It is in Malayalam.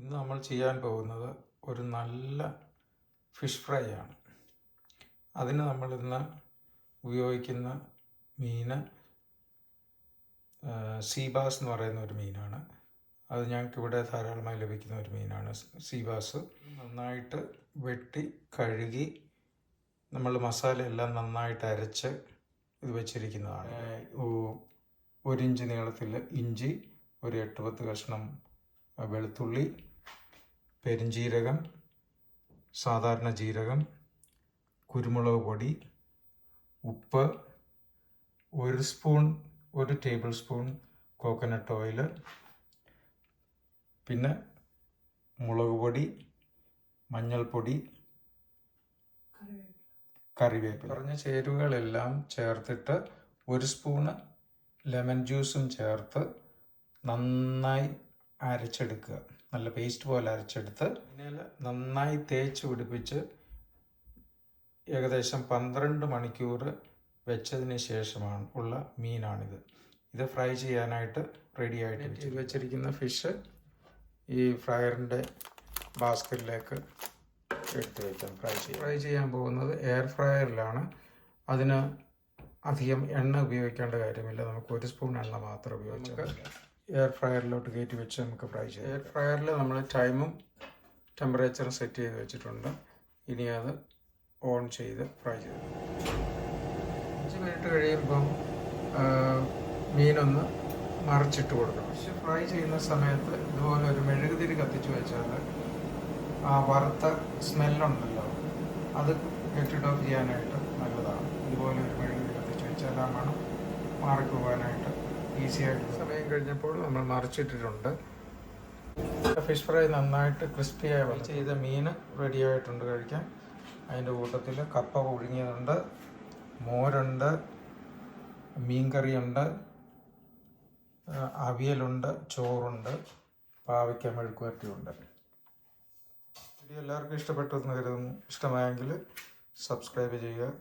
ഇന്ന് നമ്മൾ ചെയ്യാൻ പോകുന്നത് ഒരു നല്ല ഫിഷ് ഫ്രൈ ആണ്. അതിന് നമ്മൾ ഇന്ന് ഉപയോഗിക്കുന്ന മീൻ സീബാസ് എന്ന് പറയുന്ന ഒരു മീനാണ്. അത് ഞങ്ങൾക്കിവിടെ ധാരാളമായി ലഭിക്കുന്ന ഒരു മീനാണ് സീബാസ്. നന്നായിട്ട് വെട്ടി കഴുകി നമ്മൾ മസാലയെല്ലാം നന്നായിട്ട് അരച്ച് ഇത് വെച്ചിരിക്കുന്നതാണ്. 1 ഇഞ്ച് നീളത്തിൽ ഇഞ്ചി, ഒരു 8-10 കഷ്ണം വെളുത്തുള്ളി, പെരുംജീരകം, സാധാരണ ജീരകം, കുരുമുളക് പൊടി, ഉപ്പ്, 1 ടേബിൾ സ്പൂൺ കോക്കനട്ട് ഓയിൽ, പിന്നെ മുളക് പൊടി, മഞ്ഞൾപ്പൊടി, കറിവേപ്പില. പറഞ്ഞ ചേരുവകളെല്ലാം ചേർത്തിട്ട് 1 സ്പൂണ് ലെമൺ ജ്യൂസും ചേർത്ത് നന്നായി അരച്ചെടുക്കുക. നല്ല പേസ്റ്റ് പോലെ അരച്ചെടുത്ത് പിന്നെ നന്നായി തേച്ച് പിടിപ്പിച്ച് ഏകദേശം 12 മണിക്കൂർ വെച്ചതിന് ശേഷമാണ് ഉള്ള മീനാണിത്. ഇത് ഫ്രൈ ചെയ്യാനായിട്ട് റെഡി ആയിട്ട് വെച്ചിരിക്കുന്ന ഫിഷ് ഈ ഫ്രയറിൻ്റെ ബാസ്ക്കറ്റിലേക്ക് എടുത്ത് വയ്ക്കാം. ഫ്രൈ ചെയ്യാൻ പോകുന്നത് എയർ ഫ്രയറിലാണ്. അതിന് അധികം എണ്ണ ഉപയോഗിക്കേണ്ട കാര്യമില്ല. നമുക്ക് 1 സ്പൂൺ എണ്ണ മാത്രം ഉപയോഗിച്ചാൽ എയർ ഫ്രയറിലോട്ട് കയറ്റി വെച്ച് നമുക്ക് ഫ്രൈ ചെയ്യാം. എയർ ഫ്രയറിൽ നമ്മൾ ടൈമും ടെമ്പറേച്ചറും സെറ്റ് ചെയ്ത് വെച്ചിട്ടുണ്ട്. ഇനി അത് ഓൺ ചെയ്ത് ഫ്രൈ ചെയ്ത് 5 മിനിറ്റ് കഴിയുമ്പം മീനൊന്ന് മറിച്ചിട്ട് കൊടുക്കണം. പക്ഷെ ഫ്രൈ ചെയ്യുന്ന സമയത്ത് ഇതുപോലെ ഒരു മെഴുകുതിരി കത്തിച്ച് വെച്ചാൽ ആ വറുത്ത സ്മെല്ലുണ്ടല്ലോ, അത് ഗെറ്റ് ഓഫ് ചെയ്യാനായിട്ട് നല്ലതാണ്. ഇതുപോലെ ഒരു മെഴുകുതിരി കത്തിച്ച് വെച്ചാൽ ആ മണം മാറിപ്പോകാനായിട്ട് ഈസി ആയിട്ട്. സമയം കഴിഞ്ഞപ്പോൾ നമ്മൾ മറിച്ചിട്ടിട്ടുണ്ട്. ഫിഷ് ഫ്രൈ നന്നായിട്ട് ക്രിസ്പിയായി ഫ്രൈ ചെയ്ത മീൻ റെഡി ആയിട്ടുണ്ട് കഴിക്കാൻ. അതിൻ്റെ കൂട്ടത്തിൽ കപ്പ പുഴുങ്ങിയതുണ്ട്, മോരുണ്ട്, മീൻകറിയുണ്ട്, അവിയലുണ്ട്, ചോറുണ്ട്, പാവയ്ക്ക മെഴുക്കുവരട്ടിയുണ്ട്. വീഡിയോ എല്ലാവർക്കും ഇഷ്ടപ്പെട്ടു എന്ന് കരുതുന്നു. ഇഷ്ടമായെങ്കിൽ സബ്സ്ക്രൈബ് ചെയ്യുക.